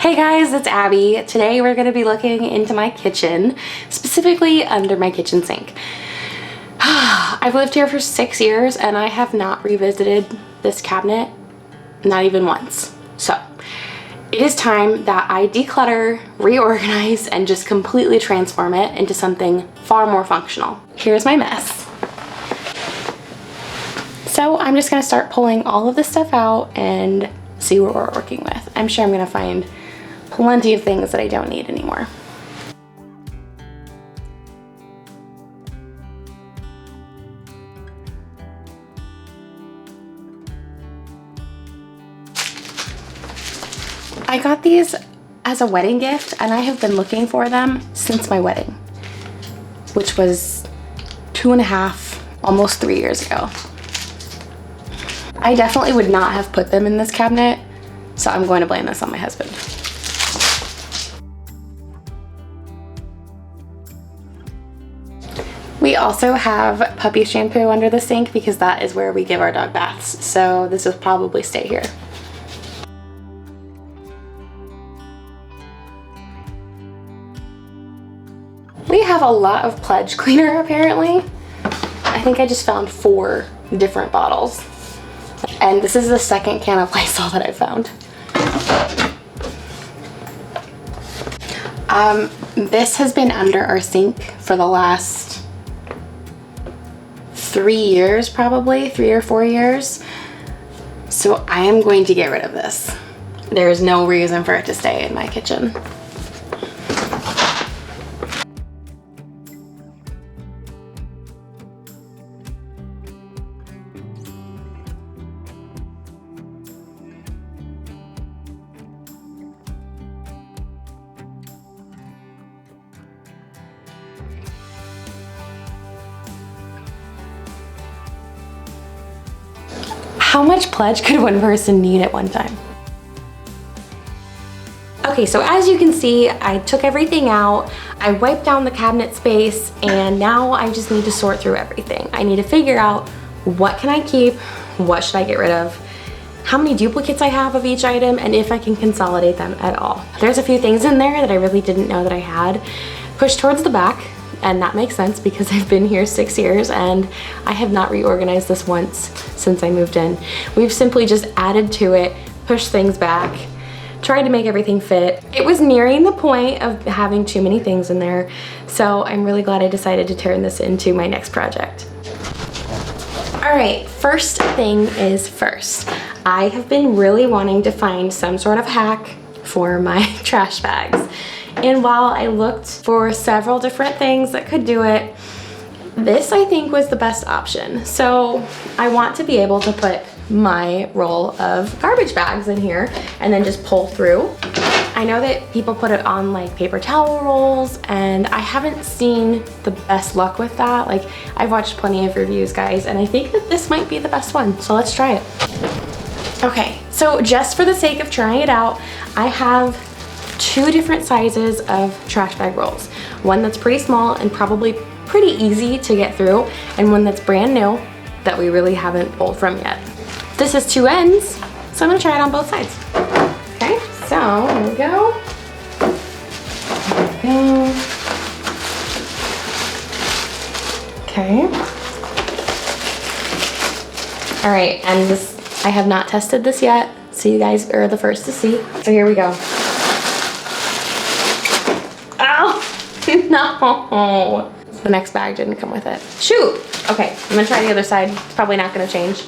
Hey guys, it's Abby. Today we're going to be looking into my kitchen, specifically under my kitchen sink. I've lived here for 6 years and I have not revisited this cabinet, not even once. So it is time that I declutter, reorganize, and just completely transform it into something far more functional. Here's my mess. So I'm just going to start pulling all of this stuff out and see what we're working with. I'm sure I'm going to find plenty of things that I don't need anymore. I got these as a wedding gift and I have been looking for them since my wedding, which was 2.5, almost 3 years ago. I definitely would not have put them in this cabinet, so I'm going to blame this on my husband. We also have puppy shampoo under the sink because that is where we give our dog baths, so this will probably stay here. We have a lot of Pledge cleaner apparently. I think I just found 4 different bottles. And this is the second can of Lysol that I found. This has been under our sink for the last 3 years, probably 3 or 4 years. So I am going to get rid of this. There is no reason for it to stay in my kitchen. How much Pledge could one person need at one time? Okay, so as you can see, I took everything out, I wiped down the cabinet space, and now I just need to sort through everything. I need to figure out what can I keep, what should I get rid of, how many duplicates I have of each item, and if I can consolidate them at all. There's a few things in there that I really didn't know that I had pushed towards the back. And that makes sense because I've been here 6 years and I have not reorganized this once since I moved in. We've simply just added to it, pushed things back, tried to make everything fit. It was nearing the point of having too many things in there, so I'm really glad I decided to turn this into my next project. All right, first thing is first. I have been really wanting to find some sort of hack for my trash bags. And while I looked for several different things that could do it, this I think was the best option. So I want to be able to put my roll of garbage bags in here and then just pull through. I know that people put it on like paper towel rolls and I haven't seen the best luck with that. Like I've watched plenty of reviews, guys, and I think that this might be the best one. So let's try it. Okay, so just for the sake of trying it out, I have 2 different sizes of trash bag rolls. One that's pretty small and probably pretty easy to get through, and one that's brand new that we really haven't pulled from yet. This is 2 ends, so I'm gonna try it on both sides. Okay, so here we go. There we go. Okay. All right, and this, I have not tested this yet, so you guys are the first to see. So here we go. No, the next bag didn't come with it. Shoot. Okay, I'm gonna try the other side. It's probably not gonna change.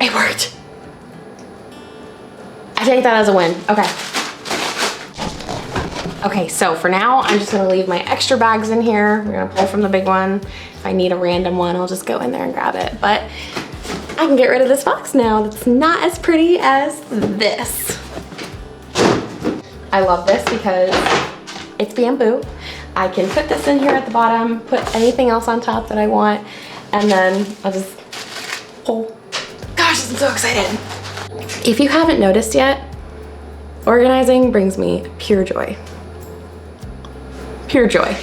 It worked. I take that as a win. Okay. Okay, so for now, I'm just gonna leave my extra bags in here. We're gonna pull from the big one. If I need a random one, I'll just go in there and grab it. But I can get rid of this box now. That's not as pretty as this. I love this because it's bamboo. I can put this in here at the bottom, put anything else on top that I want, and then I'll just pull. Gosh, I'm so excited. If you haven't noticed yet, organizing brings me pure joy. Pure joy.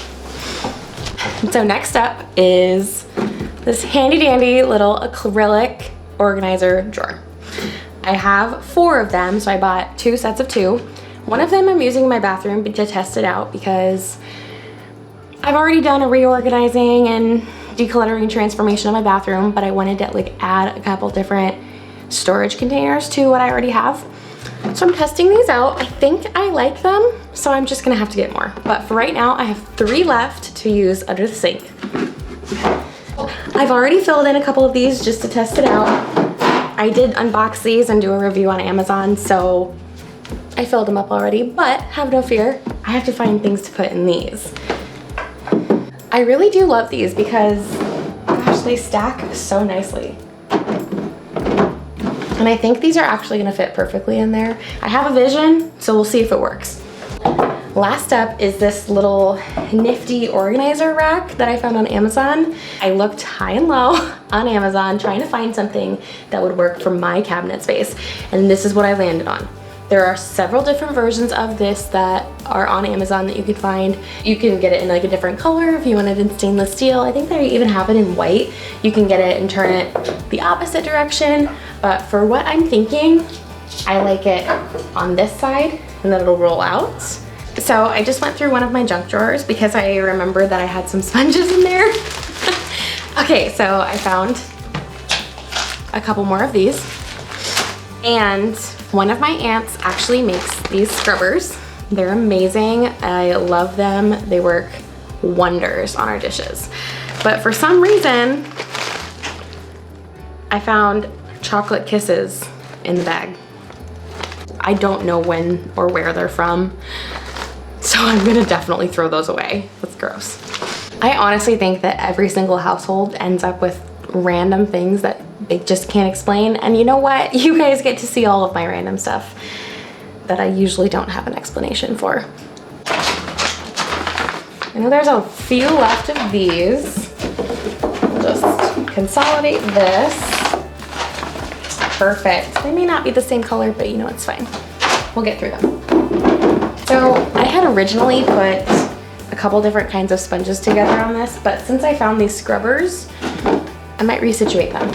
So next up is this handy dandy little acrylic organizer drawer. I have 4 of them, so I bought 2 sets of 2. One of them I'm using in my bathroom to test it out because I've already done a reorganizing and decluttering transformation of my bathroom, but I wanted to like add a couple different storage containers to what I already have. So I'm testing these out. I think I like them, so I'm just gonna have to get more. But for right now, I have 3 left to use under the sink. I've already filled in a couple of these just to test it out. I did unbox these and do a review on Amazon, so I filled them up already, but have no fear, I have to find things to put in these. I really do love these because, gosh, they stack so nicely. And I think these are actually gonna fit perfectly in there. I have a vision, so we'll see if it works. Last up is this little nifty organizer rack that I found on Amazon. I looked high and low on Amazon trying to find something that would work for my cabinet space, and this is what I landed on. There are several different versions of this that are on Amazon that you can find. You can get it in like a different color if you want it in stainless steel. I think they even have it in white. You can get it and turn it the opposite direction. But for what I'm thinking, I like it on this side and then it'll roll out. So I just went through one of my junk drawers because I remembered that I had some sponges in there. Okay, so I found a couple more of these. And one of my aunts actually makes these scrubbers. They're amazing. I love them. They work wonders on our dishes. But for some reason, I found chocolate kisses in the bag. I don't know when or where they're from, so I'm gonna definitely throw those away. That's gross. I honestly think that every single household ends up with random things that they just can't explain, and you know what? You guys get to see all of my random stuff that I usually don't have an explanation for. I know there's a few left of these. We'll just consolidate this. Perfect. They may not be the same color, but you know, it's fine. We'll get through them. So I had originally put a couple different kinds of sponges together on this, but since I found these scrubbers, I might resituate them.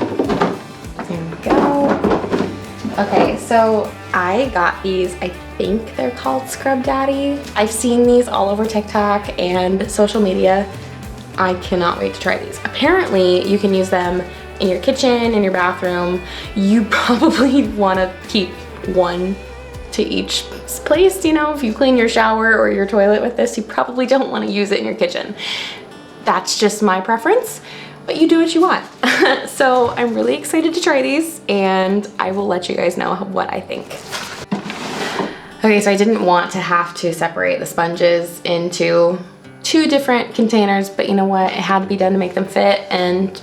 There we go. Okay, so I got these, I think they're called Scrub Daddy. I've seen these all over TikTok and social media. I cannot wait to try these. Apparently, you can use them in your kitchen, in your bathroom. You probably want to keep one to each place, you know, if you clean your shower or your toilet with this, you probably don't want to use it in your kitchen. That's just my preference, but you do what you want. So I'm really excited to try these, and I will let you guys know what I think. Okay, so I didn't want to have to separate the sponges into 2 different containers, but you know what? It had to be done to make them fit, and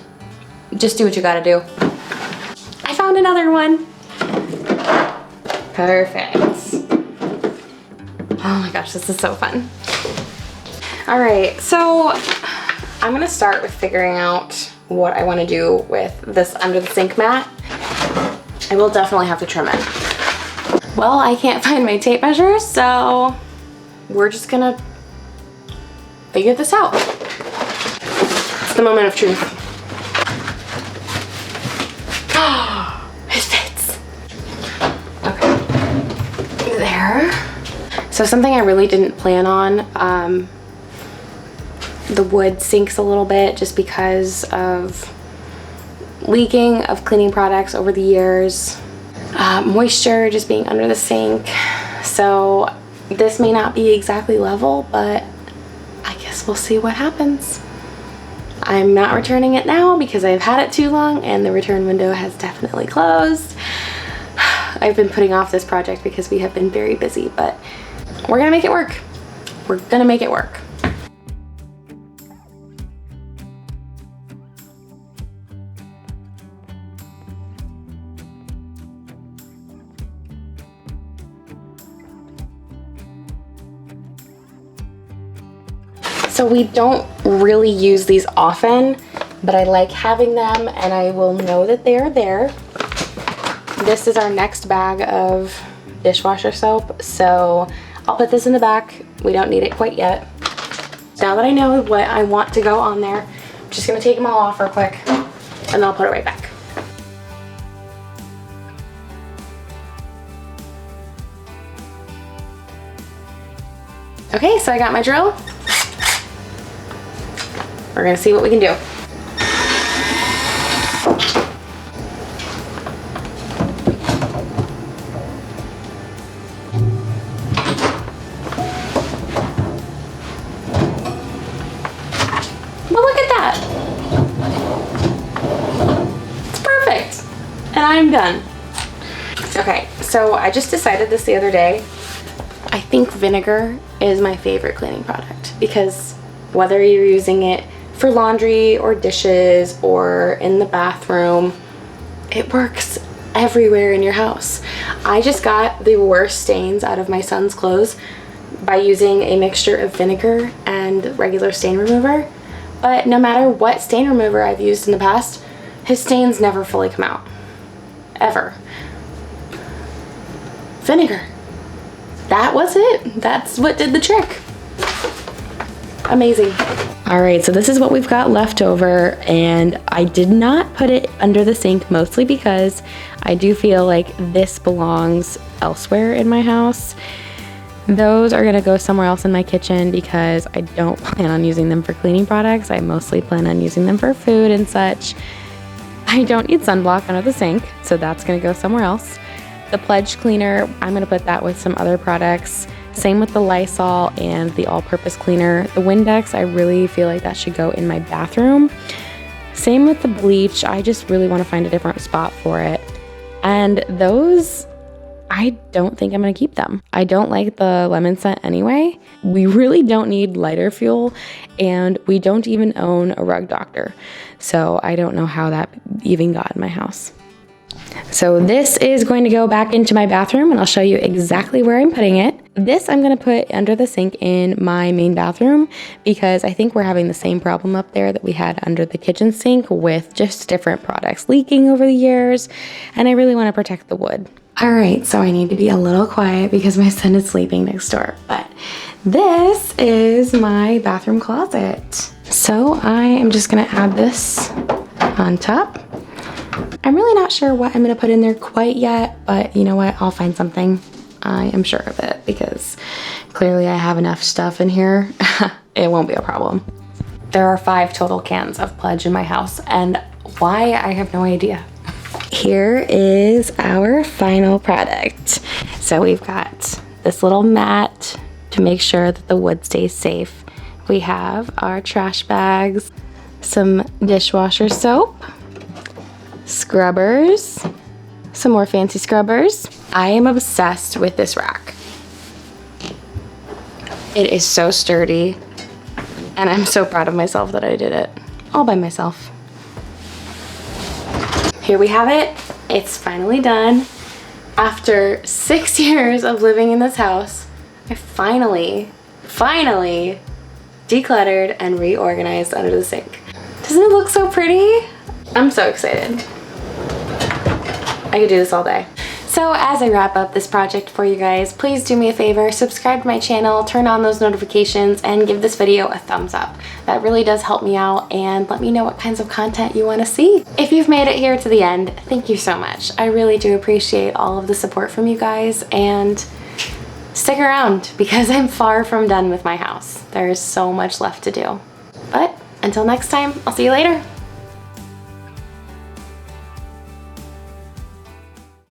just do what you gotta do. I found another one. Perfect. Oh my gosh, this is so fun. All right, so I'm gonna start with figuring out what I wanna do with this under the sink mat. I will definitely have to trim it. Well, I can't find my tape measure, so we're just gonna figure this out. It's the moment of truth. It fits. Okay, there. So something I really didn't plan on, the wood sinks a little bit just because of leaking of cleaning products over the years, moisture just being under the sink. So this may not be exactly level, but I guess we'll see what happens. I'm not returning it now because I've had it too long and the return window has definitely closed. I've been putting off this project because we have been very busy, but we're gonna make it work. We're gonna make it work. So we don't really use these often, but I like having them and I will know that they are there. This is our next bag of dishwasher soap, so I'll put this in the back. We don't need it quite yet. Now that I know what I want to go on there, I'm just gonna take them all off real quick and then I'll put it right back. Okay, so I got my drill. We're gonna see what we can do. Well, look at that. It's perfect. And I'm done. Okay, so I just decided this the other day. I think vinegar is my favorite cleaning product because whether you're using it for laundry or dishes or in the bathroom, it works everywhere in your house. I just got the worst stains out of my son's clothes by using a mixture of vinegar and regular stain remover. But no matter what stain remover I've used in the past, his stains never fully come out. Ever. Vinegar. That was it. That's what did the trick. Amazing. All right, so this is what we've got left over, and I did not put it under the sink, mostly because I do feel like this belongs elsewhere in my house. Those are gonna go somewhere else in my kitchen because I don't plan on using them for cleaning products. I mostly plan on using them for food and such. I don't need sunblock under the sink, so that's gonna go somewhere else. The Pledge cleaner, I'm gonna put that with some other products. Same with the Lysol and the all-purpose cleaner. The Windex, I really feel like that should go in my bathroom. Same with the bleach, I just really wanna find a different spot for it. And those, I don't think I'm gonna keep them. I don't like the lemon scent anyway. We really don't need lighter fuel, and we don't even own a rug doctor. So I don't know how that even got in my house. So this is going to go back into my bathroom, and I'll show you exactly where I'm putting it. This I'm gonna put under the sink in my main bathroom because I think we're having the same problem up there that we had under the kitchen sink with just different products leaking over the years, and I really wanna protect the wood. All right, so I need to be a little quiet because my son is sleeping next door, but this is my bathroom closet. So I am just gonna add this on top. I'm really not sure what I'm gonna put in there quite yet, but you know what, I'll find something. I am sure of it because clearly I have enough stuff in here. It won't be a problem. There are 5 total cans of Pledge in my house, and why, I have no idea. Here is our final product. So we've got this little mat to make sure that the wood stays safe. We have our trash bags, some dishwasher soap, scrubbers, some more fancy scrubbers. I am obsessed with this rack. It is so sturdy, and I'm so proud of myself that I did it all by myself. Here we have it. It's finally done. After 6 years of living in this house, I finally decluttered and reorganized under the sink. Doesn't it look so pretty? I'm so excited. I could do this all day. So as I wrap up this project for you guys, please do me a favor, subscribe to my channel, turn on those notifications, and give this video a thumbs up. That really does help me out, and let me know what kinds of content you want to see. If you've made it here to the end, thank you so much. I really do appreciate all of the support from you guys, and stick around because I'm far from done with my house. There is so much left to do. But until next time, I'll see you later.